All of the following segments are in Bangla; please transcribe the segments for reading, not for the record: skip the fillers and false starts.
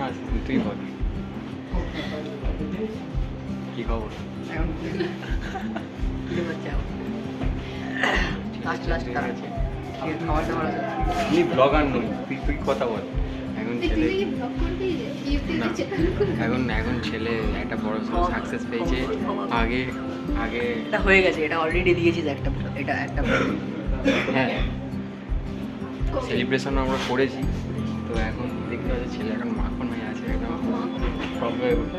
আমার, তুই বল কি খবর? তুই ব্লগার নই, তুই কথা বল। এখন ছেলে এখন ছেলে একটা বড় সাকসেস পেয়েছে। আগে আগে এটা হয়ে গেছে, এটা অলরেডি দিয়েছিস একটা, এটা একটা হ্যাঁ সেলিব্রেশন আমরা করেছি। তো এখন দেখতে পাচ্ছি ছেলে এখন মাখন হয়ে আছে, একদম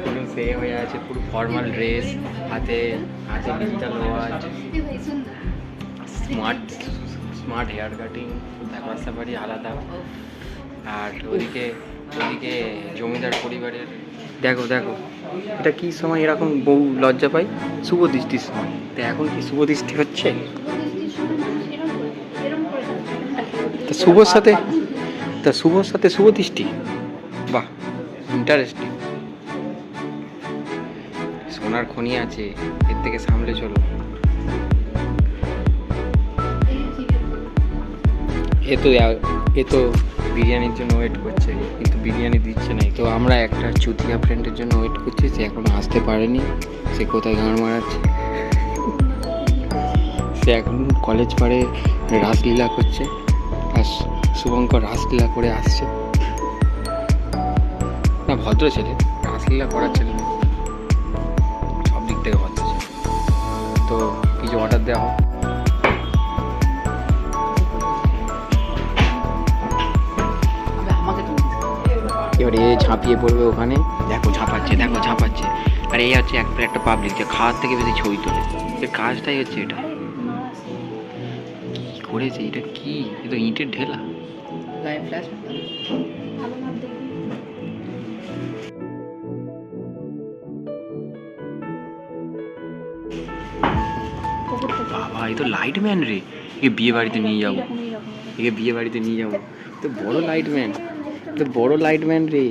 পুরো সে হয়ে আছে, পুরো ফর্মাল ড্রেস, হাতে হাতে digital watch, smart hair cutting, ব্যাপার স্যাপারই আলাদা। আর ওদিকে জমিদার পরিবারের দেখো এটা কি সময় এরকম বউ লজ্জা পায়? শুভ দৃষ্টির সময়। তো এখন কি শুভ দৃষ্টি হচ্ছে? তা শুভর সাথে শুভ দৃষ্টি, বাহ ইন্টারেস্টিং। সোনার খনি আছে, এর থেকে সামলে চলো। এ তো বিরিয়ানির জন্য ওয়েট করছে, কিন্তু বিরিয়ানি দিচ্ছে না। তো আমরা একটা চুতিয়া ফ্রেন্ডের জন্য ওয়েট করছি, সে এখনো আসতে পারেনি। সে কোথায় গাঁড় মারাচ্ছে, সে এখন কলেজ পাড়ে রাসলীলা করছে, আর শুভঙ্কর রাসলীলা করে আসছে। না ভদ্র ছেলে, রাসলীলা করার ছেলে না, সব দিক থেকে ভদ্র ছেলে। তো কিছু অর্ডার দেওয়া হোক। এবার এ ঝাঁপিয়ে পড়বে ওখানে, দেখো ঝাঁপাচ্ছে। আর এই হচ্ছে একটা পাবলিক যে খাওয়ার থেকে বেশি ছবি তোলে, এর কাজটাই হচ্ছে এটা। কি করেছে এটা? কি এ তো ইটের ঢেলা। বাবা এ তো লাইটম্যান রে, একে বিয়ে বাড়িতে নিয়ে যাবো। তো বড় লাইটম্যান রে।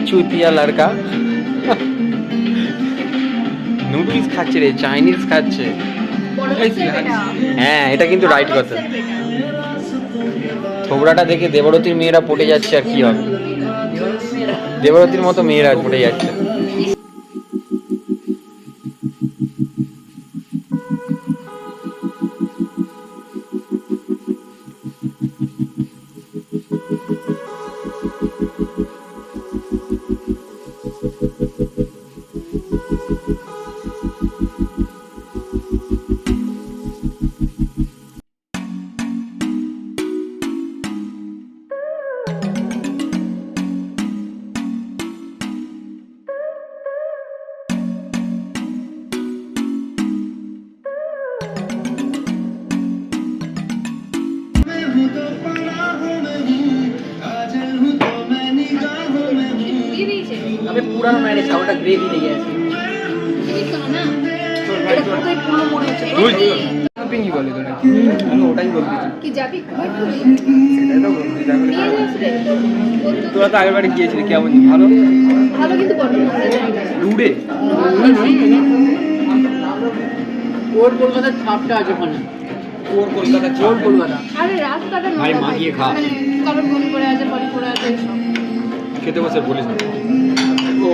চুতিয়া লড়কা নুডলস খাচ্ছে রে, চাইনিজ খাচ্ছে। হ্যাঁ এটা কিন্তু রাইট কথা। থোবড়াটা দেখে দেবরতীর মেয়েরা পটে যাচ্ছে, আর কি হবে, দেবরতীর মতো মেয়েরা পটে যাচ্ছে। পুরানো নাই রে, চাউলটা গ্রেভি লেগে আছে। পিঙ্কি বলে তোরা, আমি ওটাই বলতে তোরা তো আগের বাড়ি গিয়েছিলি, কেমন ভালো কিন্তু দূরে ওর কলকাতার ছাপটা আছে ওখানে, ওর কলকাতা আরে রাস্তাটা ভাই মাগিয়ে খা, কারণ বমি করে আছে, বডি করে আছে, খেতে বসে বলিস না। ও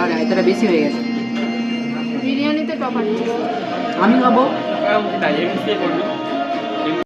আর রায়তাটা বেশি হয়ে গেছে, বিরিয়ানিতে টপার আমি খাবো। ডাইরেক্ট করবি